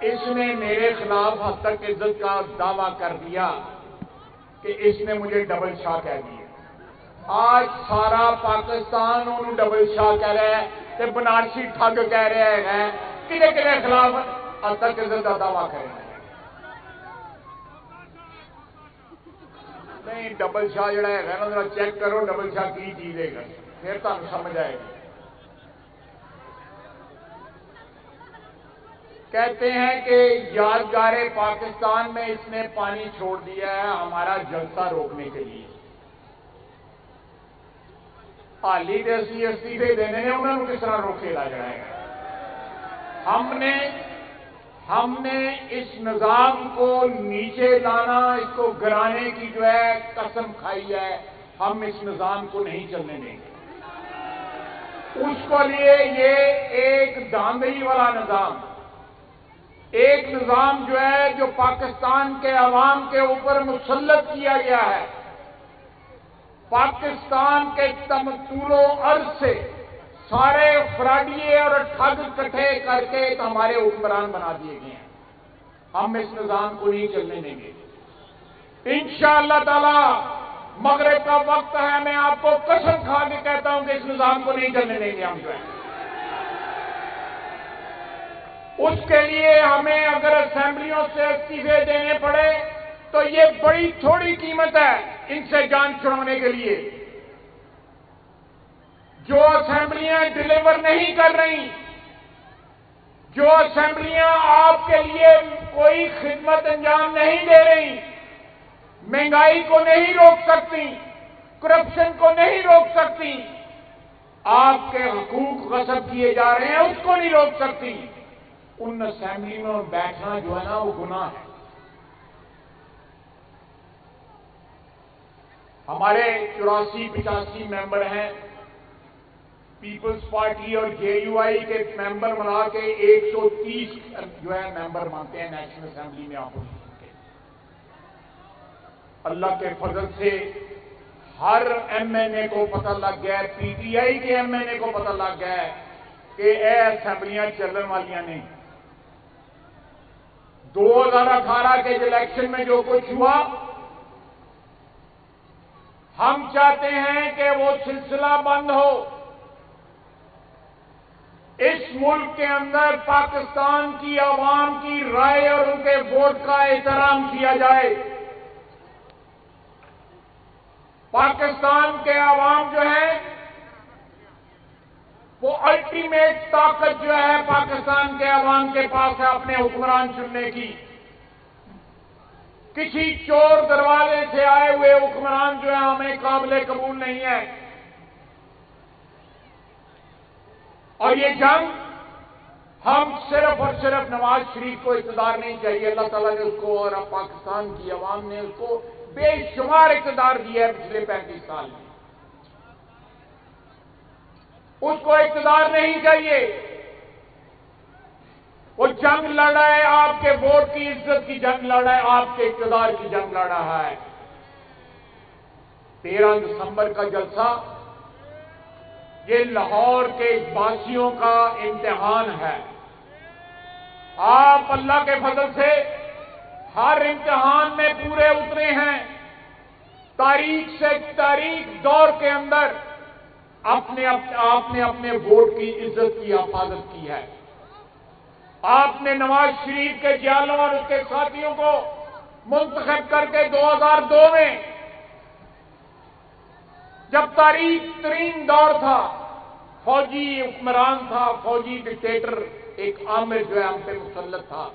اس نے میرے خلاف حد تک عزت کا دعویٰ کر دیا کہ اس نے مجھے ڈبل شاہ کہہ دیا۔ آج سارا پاکستان انہوں ڈبل شاہ کہہ رہا ہے کہ بنارسی ٹھگ کہہ رہے ہیں، کدے کدے خلاف حد تک عزت کا دعویٰ کریں۔ نہیں، ڈبل شاہ جڑا ہے نا ذرا چیک کرو ڈبل شاہ کی چیز ہے گا، پھر تمہیں سمجھ آئے گی۔ کہتے ہیں کہ یادگار پاکستان میں اس نے پانی چھوڑ دیا ہے ہمارا جلسہ روکنے کے لیے۔ حالی دے استعفے دینے نے انہوں نے کس طرح روکے لا جائے گا۔ ہم نے اس نظام کو نیچے لانا، اس کو گرانے کی جو ہے قسم کھائی ہے، ہم اس نظام کو نہیں چلنے دیں گے۔ اس کو لیے یہ ایک دھاندلی والا نظام، ایک نظام جو ہے جو پاکستان کے عوام کے اوپر مسلط کیا گیا ہے، پاکستان کے طول و عرض سے سارے فراڈیے اور ٹھگ کٹھے کر کے ہمارے حکمران بنا دیے گئے ہیں۔ ہم اس نظام کو نہیں چلنے دیں گے انشاءاللہ تعالی۔ مغرب کا وقت ہے، میں آپ کو قسم کھا کے کہتا ہوں کہ اس نظام کو نہیں چلنے دیں گے ہم جو ہے۔ اس کے لیے ہمیں اگر اسمبلیوں سے استعفے دینے پڑے تو یہ بڑی تھوڑی قیمت ہے ان سے جان چھڑانے کے لیے۔ جو اسمبلیاں ڈیلیور نہیں کر رہی، جو اسمبلیاں آپ کے لیے کوئی خدمت انجام نہیں دے رہی، مہنگائی کو نہیں روک سکتی، کرپشن کو نہیں روک سکتی، آپ کے حقوق غصب کیے جا رہے ہیں اس کو نہیں روک سکتی، ان اسمبلی میں بیٹھنا جو ہے نا وہ گناہ ہے۔ ہمارے 84-85 ممبر ہیں، پیپلز پارٹی اور جے یو آئی کے ممبر ملا کے 130 جو ہے ممبر مانتے ہیں نیشنل اسمبلی میں اپوزیشن کے۔ اللہ کے فضل سے ہر ایم این اے کو پتہ لگ گیا ہے، پی ٹی آئی کے ایم این اے کو پتہ لگ گیا ہے کہ اے اسمبلیاں چلن والیاں نہیں۔ 2018 کے الیکشن میں جو کچھ ہوا، ہم چاہتے ہیں کہ وہ سلسلہ بند ہو۔ اس ملک کے اندر پاکستان کی عوام کی رائے اور ان کے ووٹ کا احترام کیا جائے۔ پاکستان کے عوام جو ہے وہ الٹیمیٹ طاقت جو ہے پاکستان کے عوام کے پاس ہے اپنے حکمران چننے کی۔ کسی چور دروازے سے آئے ہوئے حکمران جو ہے ہمیں قابل قبول نہیں ہے۔ اور یہ جنگ ہم صرف اور صرف نواز شریف کو اقتدار نہیں چاہیے، اللہ تعالیٰ نے اس کو اور پاکستان کی عوام نے اس کو بے شمار اقتدار دیا ہے پچھلے 35 سال میں۔ اس کو اقتدار نہیں چاہیے۔ وہ جنگ لڑ رہا ہے، آپ کے ووٹ کی عزت کی جنگ لڑ رہا ہے، آپ کے اقتدار کی جنگ لڑ رہا ہے۔ 13 دسمبر کا جلسہ یہ لاہور کے باسیوں کا امتحان ہے۔ آپ اللہ کے فضل سے ہر امتحان میں پورے اترے ہیں۔ تاریخ سے تاریخ دور کے اندر آپ نے اپنے ووٹ کی عزت کی حفاظت کی ہے۔ آپ نے نواز شریف کے جالوں اور اس کے ساتھیوں کو منتخب کر کے 2002 میں جب تاریخ ترین دور تھا، فوجی حکمران تھا، فوجی ڈکٹیٹر ایک عامر جو ہے ہم پہ مسلط تھا،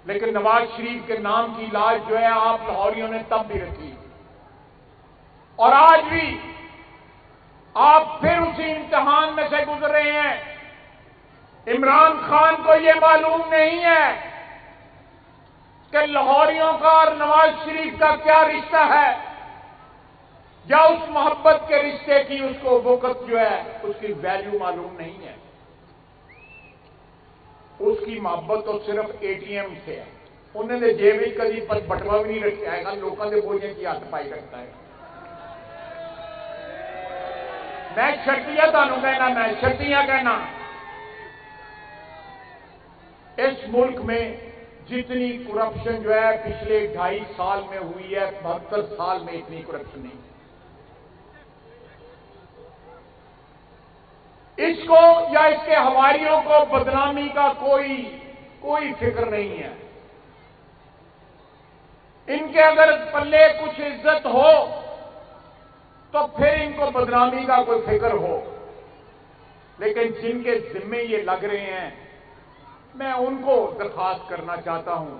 لیکن نواز شریف کے نام کی لاج جو ہے آپ لاہوریوں نے تب بھی رکھی، اور آج بھی آپ پھر اسی امتحان میں سے گزر رہے ہیں۔ عمران خان کو یہ معلوم نہیں ہے کہ لاہوریوں کا اور نواز شریف کا کیا رشتہ ہے، یا اس محبت کے رشتے کی اس کو وقت جو ہے اس کی ویلیو معلوم نہیں ہے۔ اس کی محبت تو صرف اے ٹی ایم سے ہے، انہوں نے جیب کبھی بٹوا بھی نہیں رکھا ہے گا، لوگوں کے بوجھے کی ہاتھ پائی رکھتا ہے۔ میں شرطیہ تمہیں کہنا، میں شرطیاں کہنا इस मुल्क में जितनी करप्शन जो है पिछले 2.5 साल में हुई है, 72 साल में इतनी करप्शन नहीं। इसको या इसके हवारियों को बदनामी का कोई फिक्र नहीं है। इनके अगर पल्ले कुछ इज्जत हो तो फिर इनको बदनामी का कोई फिक्र हो, लेकिन जिनके जिम्मे ये लग रहे हैं, मैं उनको दरखास्त करना चाहता हूं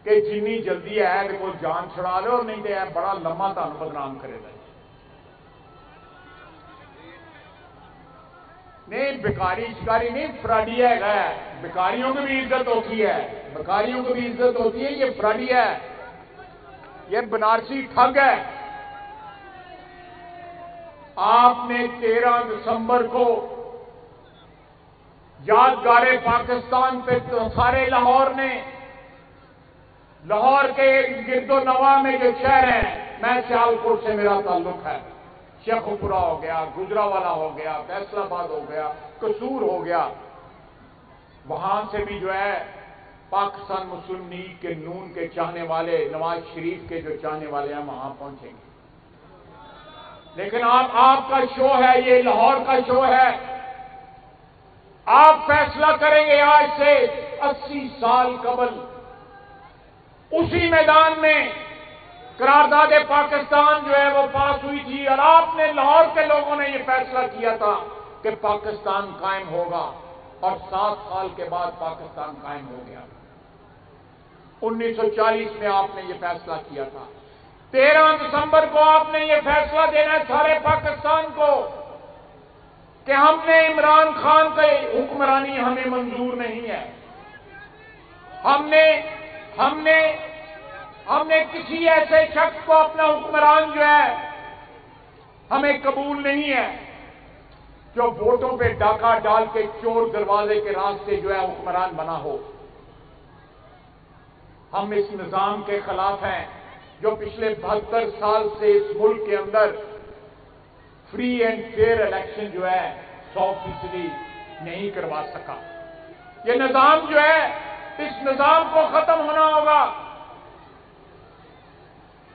कि जिन्नी जल्दी है कि कोई जान छुड़ा लो, नहीं तो बड़ा लम्मा तुहानू बदनाम करेगा। नहीं भिखारी शिकारी नहीं, फ्राडी है। भिखारियों की भी इज्जत होती है, भिखारियों की भी इज्जत होती है। ये फ्राडी है, ये बनारसी ठग है। आपने 13 दिसंबर को यादगारे पाकिस्तान पे तो सारे लाहौर ने, लाहौर के गिरदो नवा में जो शहर है, मैं सियालकोट से मेरा ताल्लुक है, शेखुपुरा हो गया, गुजरावाला हो गया, फैसलाबाद हो गया, कसूर हो गया, वहां से भी जो है पाकिस्तान मुस्लिम लीग के नून के चाहने वाले, नवाज शरीफ के जो चाहने वाले हैं, वहां पहुंचेंगे। लेकिन आपका शो है, ये लाहौर का शो है। आप फैसला करेंगे आज से 80 साल कबल उसी मैदान में करारदाद पाकिस्तान जो है वो पास हुई थी, और आपने, लाहौर के लोगों ने ये फैसला किया था कि पाकिस्तान कायम होगा, और 7 साल के बाद पाकिस्तान कायम हो गया। 1940 में आपने ये फैसला किया था। 13 दिसंबर को आपने ये फैसला देना है सारे पाकिस्तान को कि हमने इमरान खान की हुक्मरानी हमें मंजूर नहीं है। हमने किसी ऐसे शख्स को अपना हुक्मरान जो है हमें कबूल नहीं है जो वोटों पे डाका डाल के चोर दरवाजे के रास्ते जो है हुक्मरान बना हो। हम इस निजाम के खिलाफ हैं जो पिछले 72 साल से इस मुल्क के अंदर फ्री एंड फेयर इलेक्शन जो है 100% नहीं करवा सका। ये निजाम जो है, इस निजाम को खत्म होना होगा।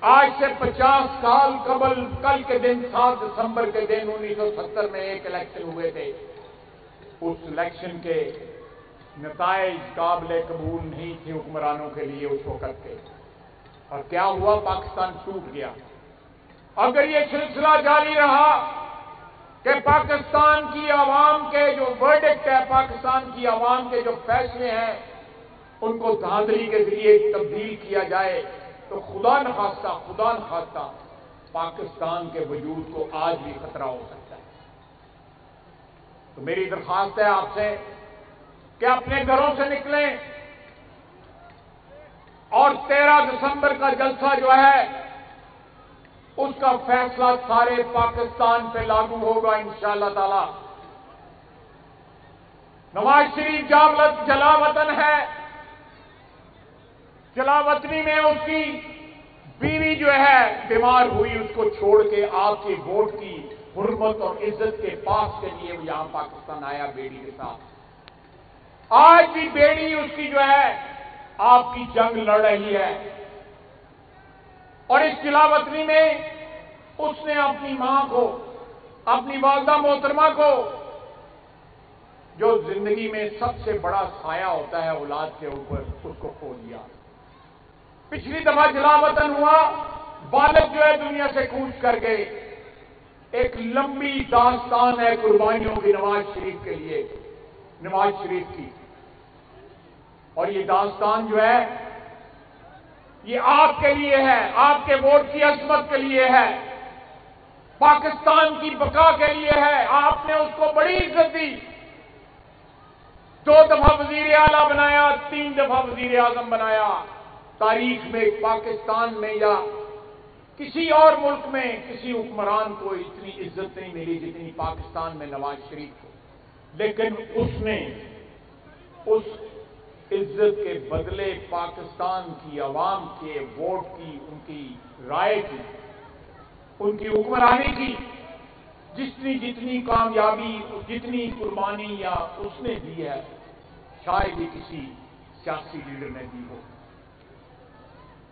आज से 50 साल कबल, कल के दिन 7 दिसंबर के दिन 1970 में एक इलेक्शन हुए थे। उस इलेक्शन के नताइज काबिल कबूल नहीं थे हुक्मरानों के लिए उस वक्त के, और क्या हुआ, पाकिस्तान टूट गया। अगर ये सिलसिला जारी रहा कि पाकिस्तान की आवाम के जो वर्डिक्ट है, पाकिस्तान की आवाम के जो फैसले हैं, उनको धांधली के जरिए तब्दील किया जाए, तो खुदा न खास्ता पाकिस्तान के वजूद को आज भी खतरा हो सकता है। तो मेरी दरखास्त है आपसे कि अपने घरों से निकलें और 13 दिसंबर का जलसा जो है उसका फैसला सारे पाकिस्तान पे लागू होगा इंशाअल्लाह ताला। नवाज शरीफ जलावतन है, जलावतनी में उसकी बीवी जो है बीमार हुई, उसको छोड़ के आपके वोट की हुर्मत और इज्जत के पास के लिए वो यहां पाकिस्तान आया बेड़ी के साथ। आज भी बेड़ी उसकी जो है आपकी जंग लड़ रही है, और इस जलावतनी में उसने अपनी मां को, अपनी वालदा मोहतरमा को, जो जिंदगी में सबसे बड़ा साया होता है औलाद के ऊपर, उसको खो दिया। पिछली दफा जलावतन हुआ, बालक जो है दुनिया से कूच कर गए। एक लंबी दास्तान है कुर्बानियों की नवाज शरीफ के लिए, नवाज शरीफ की, और ये दास्तान जो है ये आपके लिए है, आपके वोट की अजमत के लिए है, पाकिस्तान की बका के लिए है। आपने उसको बड़ी इज्जत दी, 2 दफा वजीर आला बनाया, 3 दफा वजीर आजम बनाया। तारीख में पाकिस्तान में या किसी और मुल्क में किसी हुक्मरान को इतनी इज्जत नहीं मिली जितनी पाकिस्तान में नवाज शरीफ को। लेकिन उसने उस इज्जत के बदले पाकिस्तान की आवाम के वोट की, उनकी राय की, उनकी हुक्मरानी की जितनी कामयाबी, जितनी कुर्बानी या उसने दी है, शायद ही किसी सियासी लीडर ने दी हो।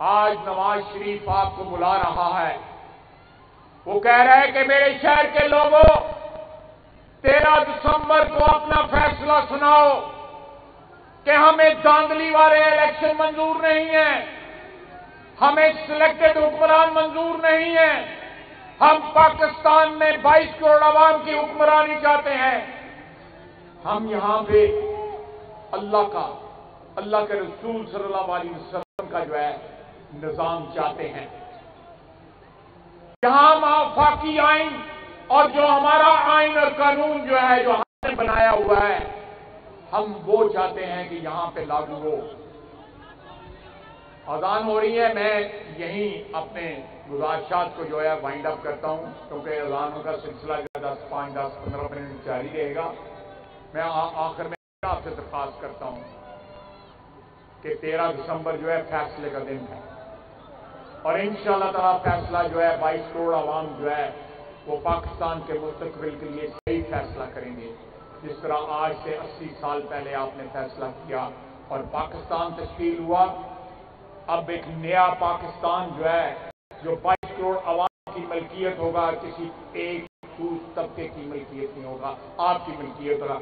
आज नवाज शरीफ आपको बुला रहा है, वो कह रहा है कि मेरे शहर के लोगों 13 दिसंबर को अपना फैसला सुनाओ कि हमें धांधली वाले इलेक्शन मंजूर नहीं है, हमें सिलेक्टेड हुक्मरान मंजूर नहीं है, हम पाकिस्तान में 22 करोड़ आवाम की हुक्मरानी चाहते हैं। हम यहां पे अल्लाह के रसूल सल्लल्लाहु अलैहि वसल्लम का जो है निजाम चाहते हैं। जहां हम आफाकी आइन और जो हमारा आइन और कानून जो है जो हमने बनाया हुआ है, हम वो चाहते हैं कि यहां पे लागू हो। अजान हो रही है, मैं यहीं अपने गुजारिशात को जो है वाइंड अप करता हूं, क्योंकि अजानों का सिलसिला जो 10-15 मिनट जारी रहेगा। मैं आखिर में आपसे दरख्वास्त करता हूं कि 13 दिसंबर जो है फैसले का दिन है, और इंशाअल्लाह ताला फैसला जो है 22 करोड़ आवाम जो है वो पाकिस्तान के मुस्तकबिल के लिए सही फैसला करेंगे, जिस तरह आज से 80 साल पहले आपने फैसला किया और पाकिस्तान तश्कील हुआ। अब एक नया पाकिस्तान जो है जो 22 करोड़ आवाम की मलकियत होगा, किसी एक तबके की मलकियत नहीं होगा, आपकी मलकियत होगा।